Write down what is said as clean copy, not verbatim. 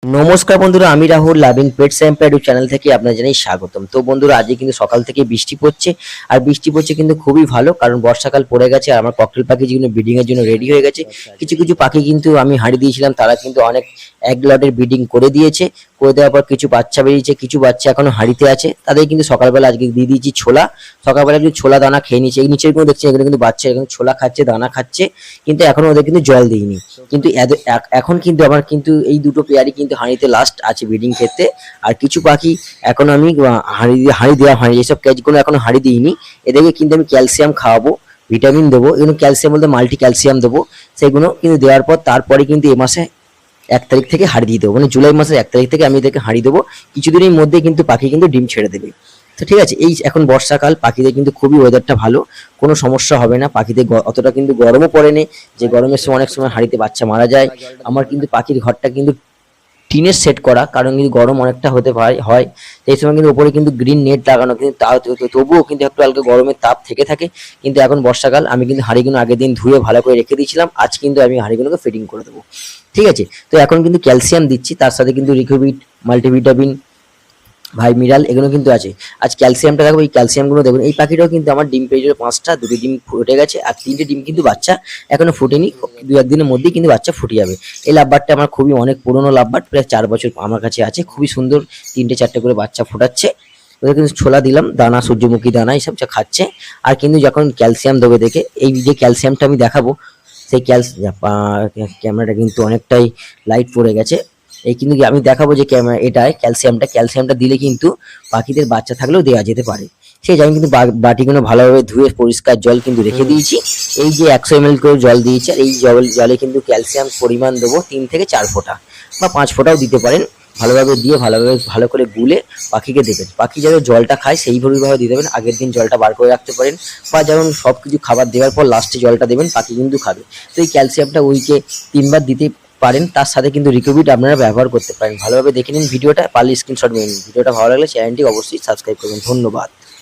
নমস্কার বন্ধুরা, আমি Rahul loving pets empire YouTube channel থেকে আপনাদের জানাই স্বাগতম। তো বন্ধুরা, আজকে কিন্তু সকাল থেকে বৃষ্টি পড়ছে, আর বৃষ্টি পড়ছে কিন্তু খুবই ভালো, কারণ বর্ষাকাল পড়ে গেছে আর আমার ককটেল পাখি যেগুলো ব্রিডিং এর জন্য রেডি হয়ে গেছে। কিছু কিছু পাখি কিন্তু আমি হাঁড়ি দিয়েছিলাম, তারা কিন্তু অনেক এক লটের ব্রিডিং করে দিয়েছে। করে দেওয়ার পর কিছু বাচ্চা বেরিয়েছে, কিছু বাচ্চা এখনো হাঁড়িতে আছে। তাদের কিন্তু সকালবেলা আজকে দিয়ে দিয়েছি ছোলা। সকালবেলা কিন্তু ছোলা দানা খেয়ে নিচ্ছে। এই নিচের গুলো দেখছি, এগুলো কিন্তু বাচ্চা এখন ছোলা খাচ্ছে, দানা খাচ্ছে, কিন্তু এখনো ওদের কিন্তু জল দিইনি। কিন্তু এখন কিন্তু আমার কিন্তু এই দুটো পেয়ারই কিন্তু হাঁড়িতে লাস্ট আছে ব্রিডিং ক্ষেত্রে। আর কিছু পাখি এখনো আমি হাঁড়ি দেওয়া হয়নি, এইসব ক্যাচগুলো এখনো হাঁড়ি দিইনি। এদেরকে কিন্তু আমি ক্যালসিয়াম খাওয়াবো, ভিটামিন দেবো, এগুলো ক্যালসিয়াম বলতে মাল্টি ক্যালসিয়াম দেবো। সেগুলো কিন্তু দেওয়ার পর তারপরে কিন্তু এ মাসে 1 তারিখ থেকে হাঁড়ি দিয়ে দেবো, মানে জুলাই মাসের 1 তারিখ থেকে আমি এদেরকে হাঁড়ি দেবো। কিছুদিনের মধ্যে কিন্তু পাখি কিন্তু ডিম ছেড়ে দেবে। তো ঠিক আছে, এই এখন বর্ষাকাল, পাখিদের কিন্তু খুবই ওয়েদারটা ভালো, কোনো সমস্যা হবে না। পাখিদের অতটা কিন্তু গরমও পড়েনি, যে গরমের সময় অনেক সময় হাঁড়িতে বাচ্চা মারা যায়। আমার কিন্তু পাখির ঘরটা কিন্তু টিনের সেট করা, কারণ কিন্তু গরম অনেকটা হতে হয়। এই সময় কিন্তু উপরে কিন্তু গ্রিন নেট লাগানো, কিন্তু তবুও কিন্তু একটু হালকা গরমের তাপ থেকে থাকে। কিন্তু এখন বর্ষাকাল, আমি কিন্তু হাঁড়িগুলো আগের দিন ধুয়ে ভালো করে রেখে দিয়েছিলাম। আজ কিন্তু আমি হাঁড়িগুলোকে ফিটিং করে দেবো। ঠিক আছে, তো এখন কিন্তু ক্যালসিয়াম দিচ্ছি, তার সাথে কিন্তু রিকোভিট, মাল্টিভিটামিন, ভাই মিরাল এগুলো কিন্তু আছে। আজ ক্যালসিয়ামটা দেখো, এই ক্যালসিয়ামগুলো দেখুন। এই পাখিটাও কিন্তু আমার ডিম পেয়েছিল 5টা, 2টি ডিম ফুটে গেছে, আর 3টে ডিম কিন্তু বাচ্চা এখনো ফুটেনি। 2-1 দিনের মধ্যেই কিন্তু বাচ্চা ফুটে যাবে। এই লাভবারটা আমার খুবই অনেক পুরনো লাভবার, প্রায় 4 বছর আমার কাছে আছে। খুবই সুন্দর, 3টে-4টে করে বাচ্চা ফোটাচ্ছে। ওদের কিন্তু ছোলা দিলাম, দানা, সূর্যমুখী দানা এইসব যা খাচ্ছে। আর কিন্তু যখন ক্যালসিয়াম দেবে দেখে, এই যে ক্যালসিয়ামটা আমি দেখাবো, সেই ক্যামেরাটা কিন্তু অনেকটাই লাইট পড়ে গেছে। এই কিন্তু আমি দেখাবো যে এটায় ক্যালসিয়ামটা দিলে কিন্তু পাখিদের বাচ্চা থাকলেও দেওয়া যেতে পারে। ঠিক আছে, আমি কিন্তু বাটিগুলো ভালোভাবে ধুয়ে পরিষ্কার জল কিন্তু রেখে দিয়েছি। এই যে 100 ml করে জল দিয়েছি, আর এই জলে কিন্তু ক্যালসিয়াম পরিমাণ দেবো 3 থেকে 4 ফোঁটা বা 5 ফোঁটাও দিতে পারেন। ভালোভাবে দিয়ে ভালো করে গুলে পাখিকে দেবেন। পাখি যাতে জলটা খায় সেইভাবে দিয়ে দেবেন। আগের দিন জলটা বার করে রাখতে পারেন, বা যেমন সবকিছু খাবার দেওয়ার পর লাস্টে জলটা দেবেন, পাখি কিন্তু খাবে। তো এই ক্যালসিয়ামটা উইকে 3বার দিতে পারেন। তার সাথে কিন্তু রিকোভিট আপনারা ব্যবহার করতে পারেন। ভালোভাবে দেখে নিন ভিডিওটা, পারলে স্ক্রিনশট নিয়ে নিন। ভিডিওটা ভালো লাগলে চ্যানেলটি অবশ্যই সাবস্ক্রাইব করবেন। ধন্যবাদ।